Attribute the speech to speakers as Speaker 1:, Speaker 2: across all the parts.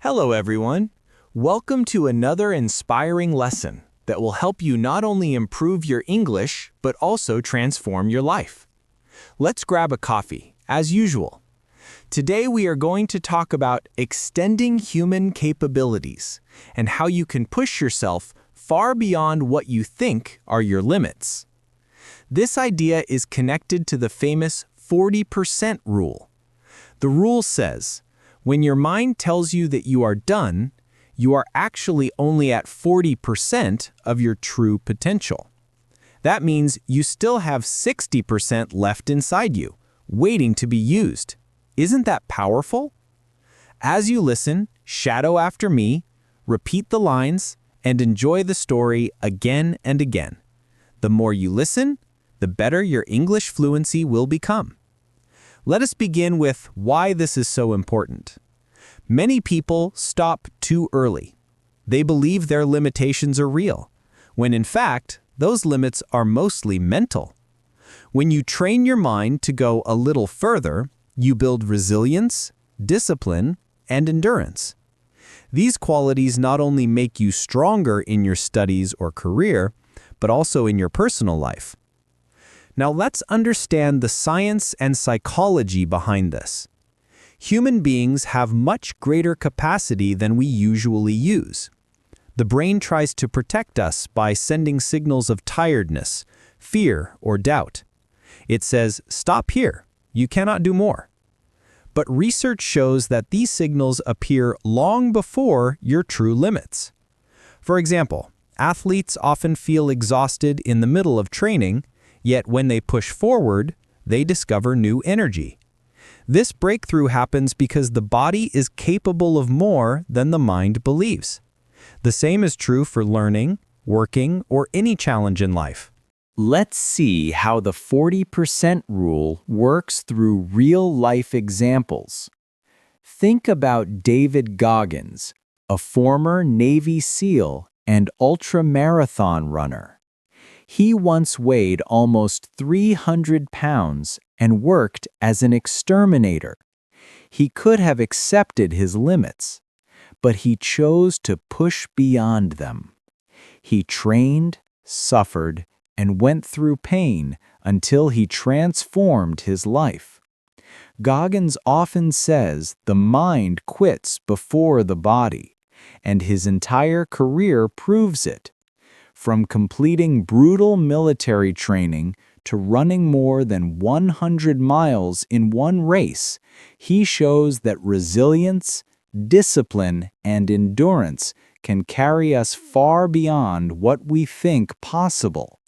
Speaker 1: Hello, everyone. Welcome to another inspiring lesson that will help you not only improve your English, but also transform your life. Let's grab a coffee, as usual. Today, we are going to talk about extending human capabilities and how you can push yourself far beyond what you think are your limits. This idea is connected to the famous 40% rule. The rule says, when your mind tells you that you are done, you are actually only at 40% of your true potential. That means you still have 60% left inside you, waiting to be used. Isn't that powerful? As you listen, shadow after me, repeat the lines, and enjoy the story again and again. The more you listen, the better your English fluency will become. Let us begin with why this is so important. Many people stop too early. They believe their limitations are real, when in fact, those limits are mostly mental. When you train your mind to go a little further, you build resilience, discipline, and endurance. These qualities not only make you stronger in your studies or career, but also in your personal life. Now let's understand the science and psychology behind this. Human beings have much greater capacity than we usually use. The brain tries to protect us by sending signals of tiredness, fear, or doubt. It says, "Stop here, you cannot do more." But research shows that these signals appear long before your true limits. For example, athletes often feel exhausted in the middle of training, yet when they push forward, they discover new energy. This breakthrough happens because the body is capable of more than the mind believes. The same is true for learning, working, or any challenge in life.
Speaker 2: Let's see how the 40% rule works through real-life examples. Think about David Goggins, a former Navy SEAL and ultra-marathon runner. He once weighed almost 300 pounds and worked as an exterminator. He could have accepted his limits, but he chose to push beyond them. He trained, suffered, and went through pain until he transformed his life. Goggins often says the mind quits before the body, and his entire career proves it. From completing brutal military training to running more than 100 miles in one race, he shows that resilience, discipline, and endurance can carry us far beyond what we think possible.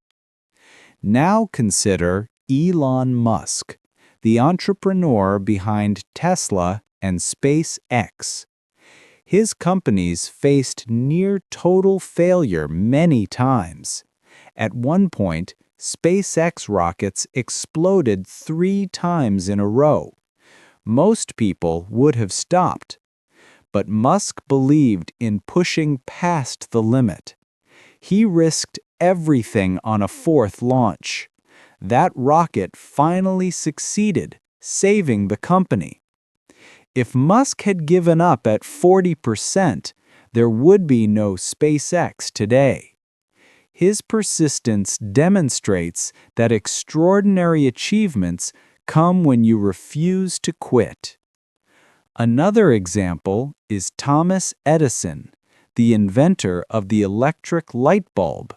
Speaker 2: Now consider Elon Musk, the entrepreneur behind Tesla and SpaceX. His companies faced near-total failure many times. At one point, SpaceX rockets exploded 3 times in a row. Most people would have stopped. But Musk believed in pushing past the limit. He risked everything on a 4th launch. That rocket finally succeeded, saving the company. If Musk had given up at 40%, there would be no SpaceX today. His persistence demonstrates that extraordinary achievements come when you refuse to quit. Another example is Thomas Edison, the inventor of the electric light bulb.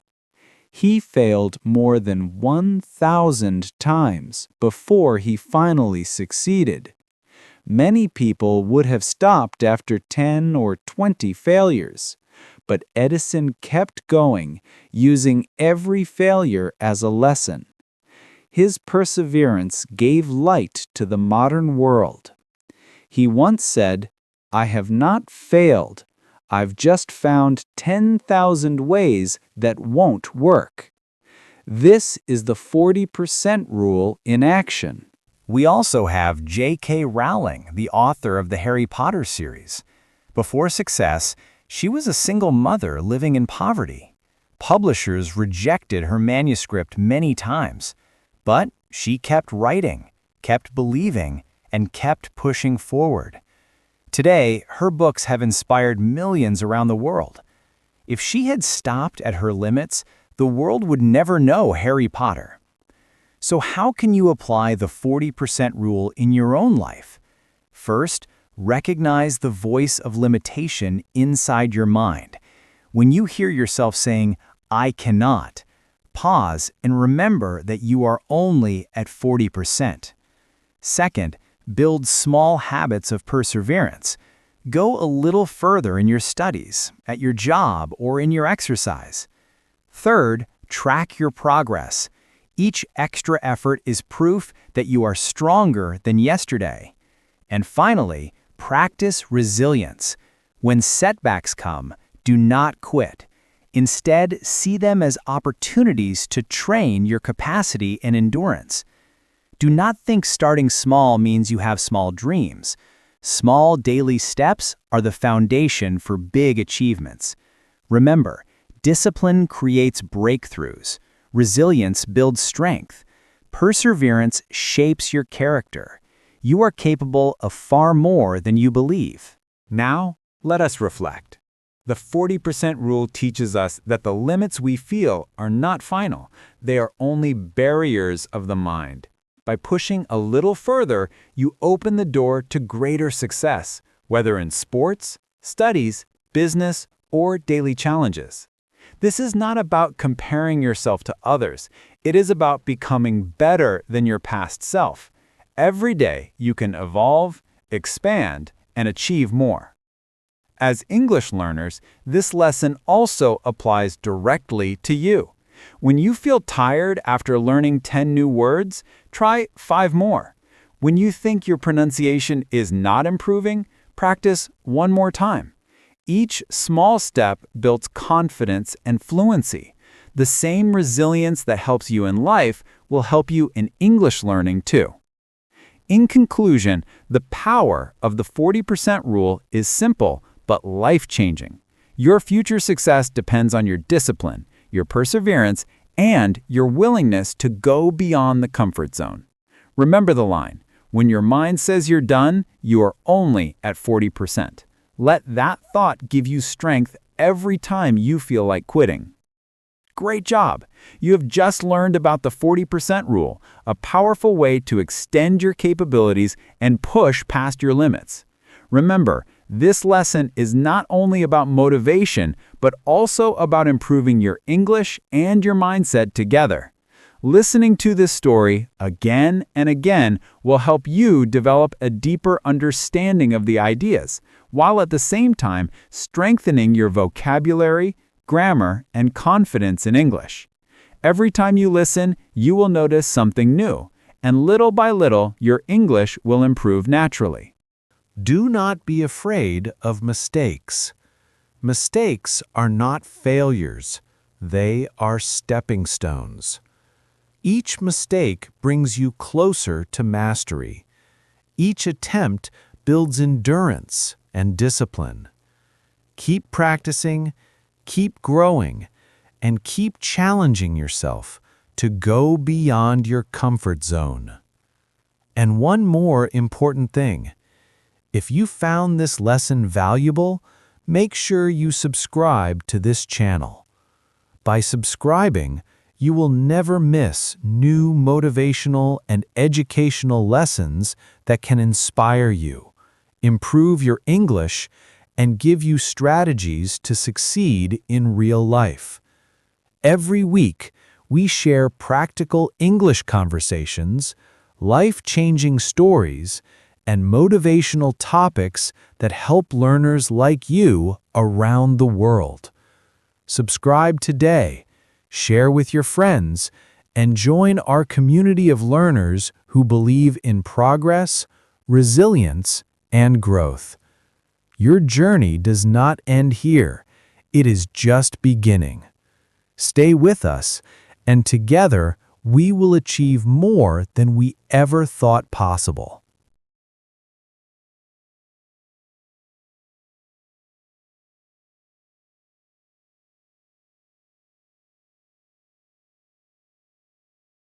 Speaker 2: He failed more than 1,000 times before he finally succeeded. Many people would have stopped after 10 or 20 failures, but Edison kept going, using every failure as a lesson. His perseverance gave light to the modern world. He once said, "I have not failed. I've just found 10,000 ways that won't work." This is the 40% rule in action.
Speaker 3: We also have J.K. Rowling, the author of the Harry Potter series. Before success, she was a single mother living in poverty. Publishers rejected her manuscript many times, but she kept writing, kept believing, and kept pushing forward. Today, her books have inspired millions around the world. If she had stopped at her limits, the world would never know Harry Potter. So how can you apply the 40% rule in your own life? First, recognize the voice of limitation inside your mind. When you hear yourself saying, "I cannot," pause and remember that you are only at 40%. Second, build small habits of perseverance. Go a little further in your studies, at your job, or in your exercise. Third, track your progress. Each extra effort is proof that you are stronger than yesterday. And finally, practice resilience. When setbacks come, do not quit. Instead, see them as opportunities to train your capacity and endurance. Do not think starting small means you have small dreams. Small daily steps are the foundation for big achievements. Remember, discipline creates breakthroughs. Resilience builds strength. Perseverance shapes your character. You are capable of far more than you believe.
Speaker 1: Now, let us reflect. The 40% rule teaches us that the limits we feel are not final. They are only barriers of the mind. By pushing a little further, you open the door to greater success, whether in sports, studies, business, or daily challenges. This is not about comparing yourself to others. It is about becoming better than your past self. Every day, you can evolve, expand, and achieve more. As English learners, this lesson also applies directly to you. When you feel tired after learning 10 new words, try 5 more. When you think your pronunciation is not improving, practice 1 more time. Each small step builds confidence and fluency. The same resilience that helps you in life will help you in English learning too. In conclusion, the power of the 40% rule is simple but life-changing. Your future success depends on your discipline, your perseverance, and your willingness to go beyond the comfort zone. Remember the line, when your mind says you're done, you are only at 40%. Let that thought give you strength every time you feel like quitting. Great job! You have just learned about the 40% rule, a powerful way to extend your capabilities and push past your limits. Remember, this lesson is not only about motivation, but also about improving your English and your mindset together. Listening to this story again and again will help you develop a deeper understanding of the ideas, while at the same time strengthening your vocabulary, grammar, and confidence in English. Every time you listen, you will notice something new, and little by little, your English will improve naturally.
Speaker 4: Do not be afraid of mistakes. Mistakes are not failures. They are stepping stones. Each mistake brings you closer to mastery. Each attempt builds endurance and discipline. Keep practicing, keep growing, and keep challenging yourself to go beyond your comfort zone. And one more important thing. If you found this lesson valuable, make sure you subscribe to this channel. By subscribing, you will never miss new motivational and educational lessons that can inspire you, improve your English, and give you strategies to succeed in real life. Every week, we share practical English conversations, life-changing stories, and motivational topics that help learners like you around the world. Subscribe today, share with your friends, and join our community of learners who believe in progress, resilience, and growth. Your journey does not end here. It is just beginning. Stay with us, and together we will achieve more than we ever thought possible.